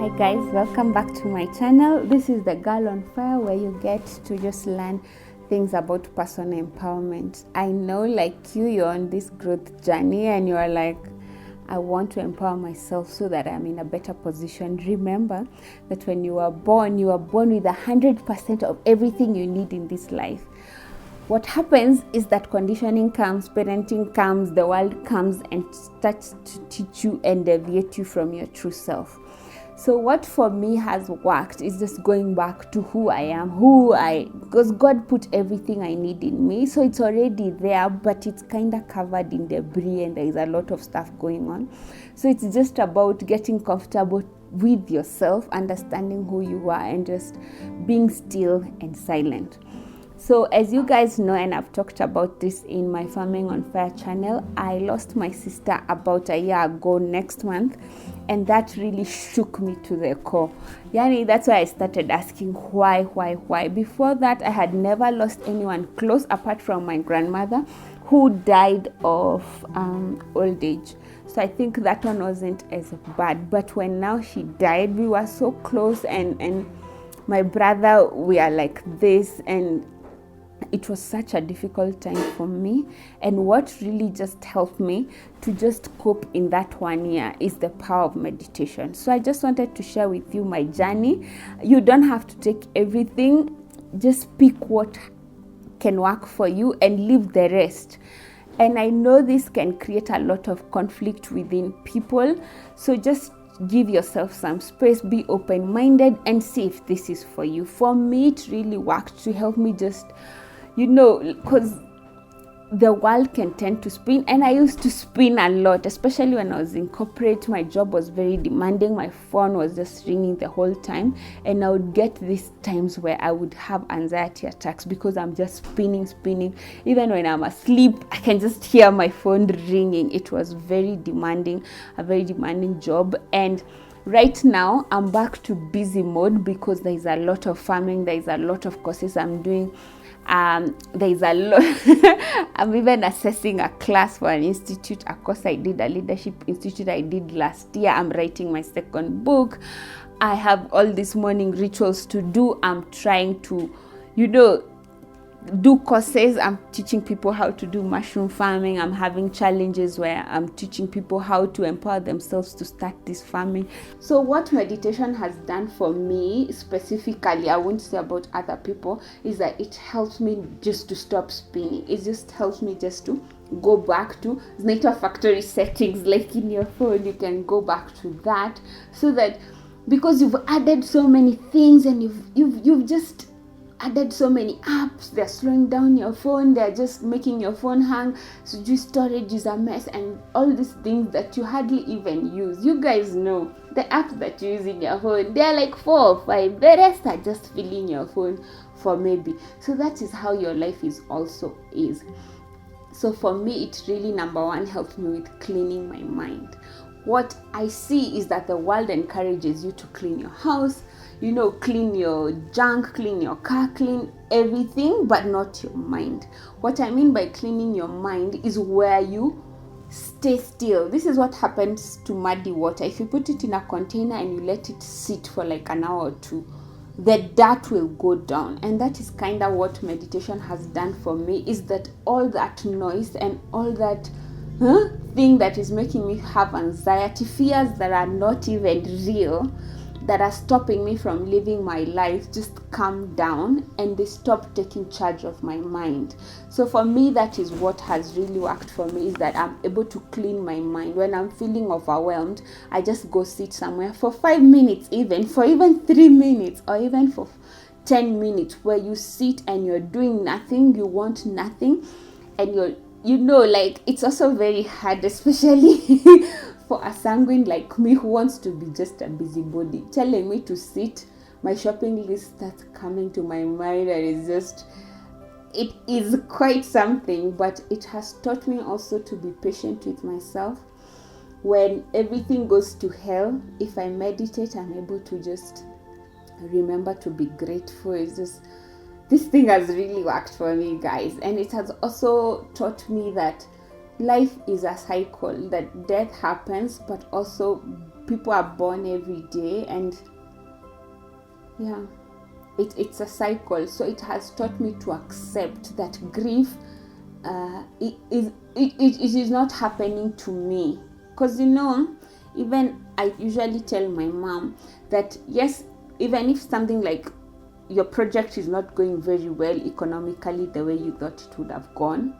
Hi guys, welcome back to my channel. This is the Girl on Fire, where you get to just learn things about personal empowerment. I know, like you're on this growth journey and you are like, I want to empower myself so that I'm in a better position. Remember that when you are born with 100% of everything you need in this life. What happens is that conditioning comes, parenting comes, the world comes and starts to teach you and deviate you from your true self. So what for me has worked is just going back to who I am, because God put everything I need in me. So it's already there, but it's kind of covered in debris and there is a lot of stuff going on. So it's just about getting comfortable with yourself, understanding who you are and just being still and silent. So as you guys know, and I've talked about this in my Farming on Fire channel, I lost my sister about a year ago next month, and that really shook me to the core. That's why I started asking why. Before that, I had never lost anyone close apart from my grandmother, who died of old age. So I think that one wasn't as bad. But when now she died, we were so close, and my brother, we are like this, and it was such a difficult time for me. And what really just helped me to just cope in that 1 year is the power of meditation. So I just wanted to share with you my journey. You don't have to take everything, just pick what can work for you and leave the rest. And I know this can create a lot of conflict within people, so just give yourself some space, be open-minded and see if this is for you. For me, it really worked to help me just, because the world can tend to spin, and I used to spin a lot, especially when I was in corporate. My job was very demanding. My phone was just ringing the whole time, and I would get these times where I would have anxiety attacks because I'm just spinning. Even when I'm asleep, I can just hear my phone ringing. It was very demanding, a very demanding job. And right now I'm back to busy mode because there is a lot of farming, there is a lot of courses I'm doing. There is a lot. I'm even assessing a class for an institute, a course I did, a leadership institute I did last year. I'm writing my second book. I have all these morning rituals to do. I'm trying to, do courses. I'm teaching people how to do mushroom farming. I'm having challenges where I'm teaching people how to empower themselves to start this farming. So what meditation has done for me specifically, I won't say about other people, is that it helps me just to stop spinning. It just helps me just to go back to nature factory settings, like in your phone. You can go back to that, so that because you've added so many things and you've just added so many apps, they're slowing down your phone, they're just making your phone hang, so just storage is a mess, and all these things that you hardly even use. You guys know the apps that you use in your phone, they're like 4 or 5, the rest are just filling your phone for maybe. So that is how your life is. So for me, it really, number one, helped me with cleaning my mind. What I see is that the world encourages you to clean your house, clean your junk, clean your car, clean everything, but not your mind. What I mean by cleaning your mind is where you stay still. This is what happens to muddy water. If you put it in a container and you let it sit for like an hour or two, the dirt will go down. And that is kind of what meditation has done for me, is that all that noise and all that thing that is making me have anxiety, fears that are not even real, that are stopping me from living my life, just calm down and they stop taking charge of my mind. So for me, that is what has really worked for me, is that I'm able to clean my mind. When I'm feeling overwhelmed, I just go sit somewhere for 5 minutes, for even 3 minutes, or even for 10 minutes, where you sit and you're doing nothing, you want nothing, and it's also very hard, especially for a sanguine like me who wants to be just a busybody. Telling me to sit, my shopping list starts coming to my mind, and it is quite something. But it has taught me also to be patient with myself. When everything goes to hell, if I meditate, I'm able to just remember to be grateful. This thing has really worked for me, guys. And it has also taught me that life is a cycle, that death happens, but also people are born every day, and yeah, it's a cycle. So it has taught me to accept that grief, it is not happening to me. Because even I usually tell my mom that yes, even if something like your project is not going very well economically the way you thought it would have gone,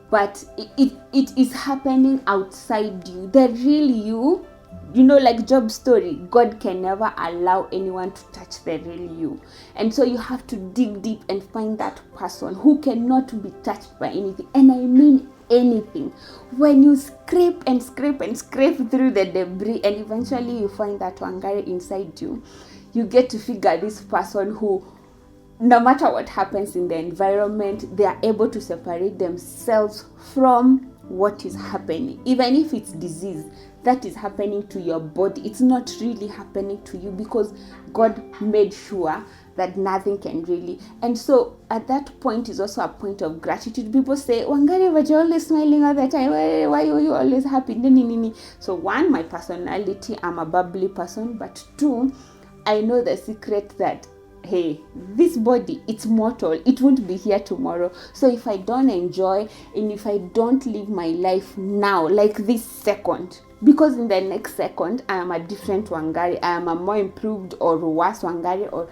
but it is happening outside you. The real you, like Job's story, God can never allow anyone to touch the real you. And so you have to dig deep and find that person who cannot be touched by anything. And I mean anything. When you scrape and scrape and scrape through the debris, and eventually you find that Wangari inside you, you get to figure this person who, no matter what happens in the environment, they are able to separate themselves from what is happening. Even if it's disease that is happening to your body, it's not really happening to you, because God made sure that nothing can really. And so at that point is also a point of gratitude. People say, Wangari, but you're always smiling all the time. Why are you always happy? So one, my personality, I'm a bubbly person. But two, I know the secret that, hey, this body, it's mortal. It won't be here tomorrow. So if I don't enjoy, and if I don't live my life now, like this second, because in the next second, I am a different Wangari. I am a more improved or worse Wangari, or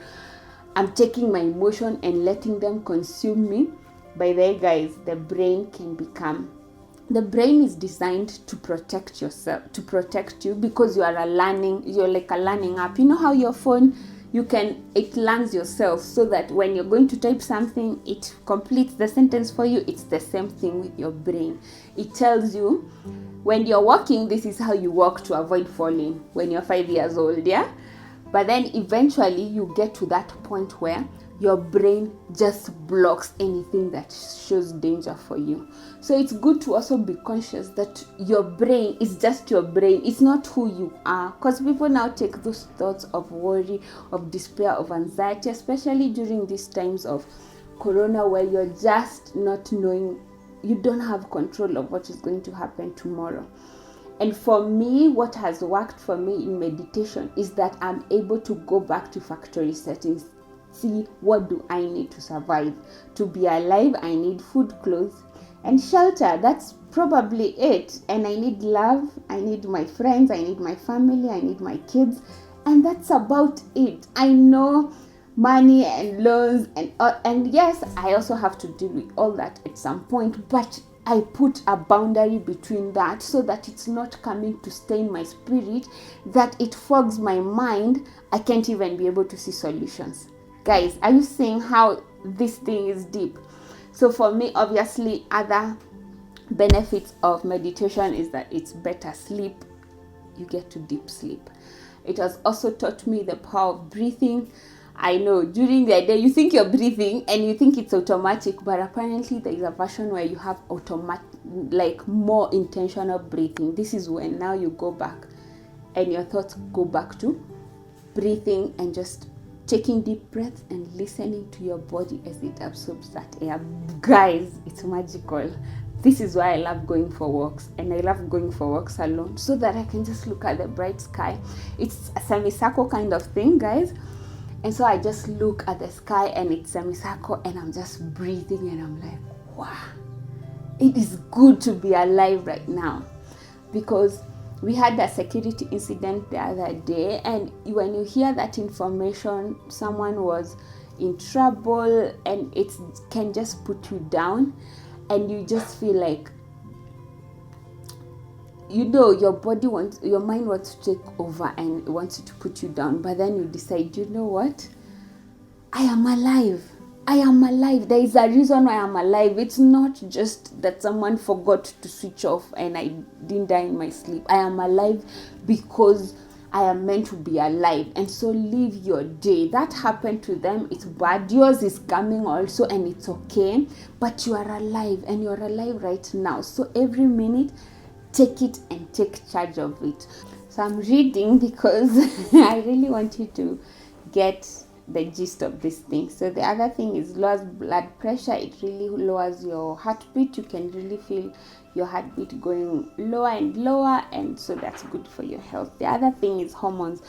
I'm taking my emotion and letting them consume me. By the way, guys, the brain is designed to protect yourself, to protect you, because you're like a learning app. You know how your phone, it learns yourself, so that when you're going to type something, it completes the sentence for you. It's the same thing with your brain. It tells you, when you're walking, this is how you walk to avoid falling when you're 5 years old, yeah? But then eventually you get to that point where your brain just blocks anything that shows danger for you. So it's good to also be conscious that your brain is just your brain. It's not who you are. Because people now take those thoughts of worry, of despair, of anxiety, especially during these times of corona, where you're just not knowing, you don't have control of what is going to happen tomorrow. And for me, what has worked for me in meditation is that I'm able to go back to factory settings. See, what do I need to survive? To be alive, I need food, clothes, and shelter. That's probably it. And I need love. I need my friends. I need my family. I need my kids. And that's about it. I know money and loans and yes, I also have to deal with all that at some point, but I put a boundary between that, so that it's not coming to stain my spirit, that it fogs my mind. I can't even be able to see solutions. Guys, are you seeing how this thing is deep? So for me, obviously, other benefits of meditation is that it's better sleep. You get to deep sleep. It has also taught me the power of breathing. I know during the day you think you're breathing and you think it's automatic, but apparently there is a version where you have automatic, like more intentional breathing. This is when now you go back and your thoughts go back to breathing and just taking deep breaths and listening to your body as it absorbs that air. Guys, it's magical. This is why I love going for walks, and I love going for walks alone, so that I can just look at the bright sky. It's a semicircle kind of thing, guys. And so I just look at the sky and it's semicircle, and I'm just breathing, and I'm like, wow, it is good to be alive right now. Because we had a security incident the other day, and when you hear that information, someone was in trouble, and it can just put you down, and you just feel like, your mind wants to take over and wants to put you down, but then you decide, you know what? I am alive. I am alive. There is a reason why I'm alive. It's not just that someone forgot to switch off and I didn't die in my sleep. I am alive because I am meant to be alive. And so live your day. That happened to them. It's bad. Yours is coming also, and it's okay. But you are alive, and you're alive right now. So every minute, take it and take charge of it. So I'm reading because I really want you to get the gist of this thing. So the other thing is lowers blood pressure. It really lowers your heartbeat. You can really feel your heartbeat going lower and lower, and so that's good for your health. The other thing is hormones.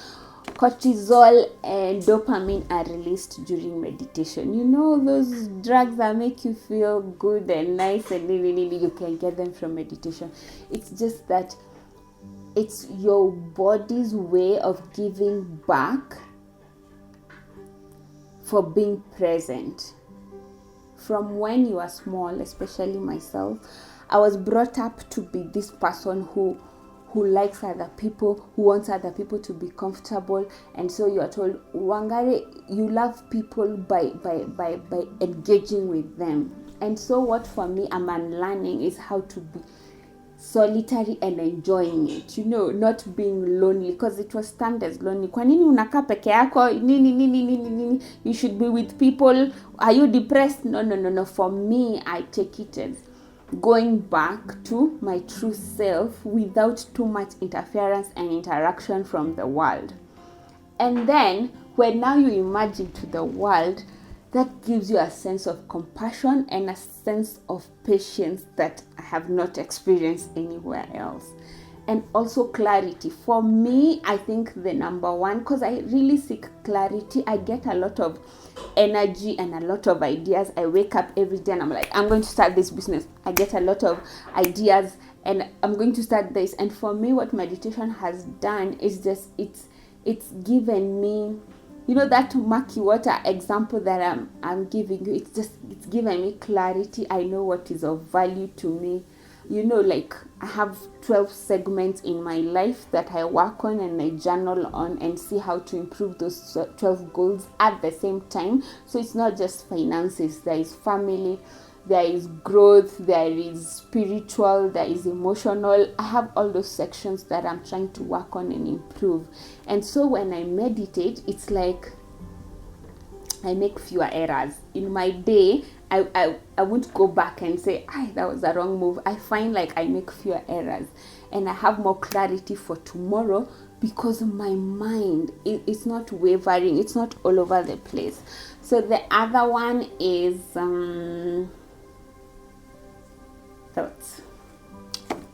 Cortisol and dopamine are released during meditation. You know, those drugs that make you feel good and nice, and really you can get them from meditation. It's just that it's your body's way of giving back for being present. From when you are small, especially myself, I was brought up to be this person who likes other people, who wants other people to be comfortable. And so you are told, Wangari, you love people by engaging with them. And so what for me I'm unlearning is how to be solitary and enjoying it, you know, not being lonely, because it was termed as lonely. Kwa nini unakaa peke yako? Nini, you should be with people. Are you depressed? No. For me, I take it as going back to my true self without too much interference and interaction from the world. And then when now you emerge into the world, that gives you a sense of compassion and a sense of patience that I have not experienced anywhere else. And also clarity. For me, I think the number one, because I really seek clarity, I get a lot of energy and a lot of ideas. I wake up every day and I'm like, I'm going to start this business. I get a lot of ideas and I'm going to start this. And for me, what meditation has done is just, it's given me, you know, that murky water example that I'm giving you. It's given me clarity. I know what is of value to me. You know, like I have 12 segments in my life that I work on and I journal on and see how to improve those 12 goals at the same time. So it's not just finances. There is family, there is growth, there is spiritual, there is emotional. I have all those sections that I'm trying to work on and improve. And so when I meditate, it's like I make fewer errors. In my day, I won't go back and say, that was a wrong move. I find like I make fewer errors and I have more clarity for tomorrow because my mind is not wavering. It's not all over the place. So the other one is thoughts.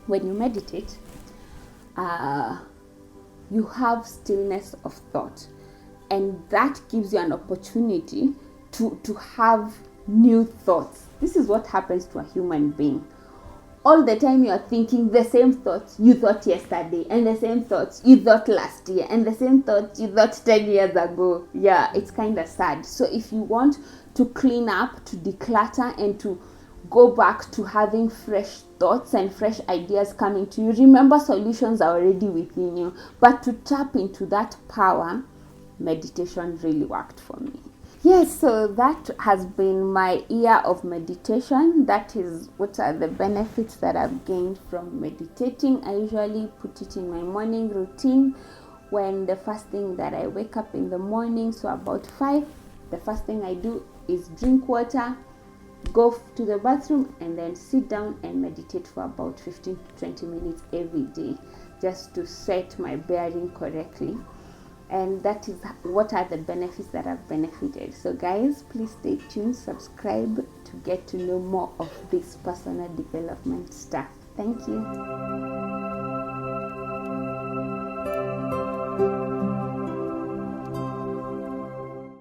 When you meditate, you have stillness of thought, and that gives you an opportunity to have new thoughts. This is what happens to a human being. All the time you are thinking the same thoughts you thought yesterday, and the same thoughts you thought last year, and the same thoughts you thought 10 years ago. Yeah, it's kind of sad. So if you want to clean up, to declutter, and to go back to having fresh thoughts and fresh ideas coming to you, remember, solutions are already within you. But to tap into that power, meditation really worked for me. Yes, so that has been my year of meditation. That is what are the benefits that I've gained from meditating. I usually put it in my morning routine when the first thing that I wake up in the morning, so about 5, the first thing I do is drink water, go to the bathroom, and then sit down and meditate for about 15 to 20 minutes every day, just to set my bearing correctly. And that is what are the benefits that I've benefited. So guys, please stay tuned, subscribe to get to know more of this personal development stuff. Thank you.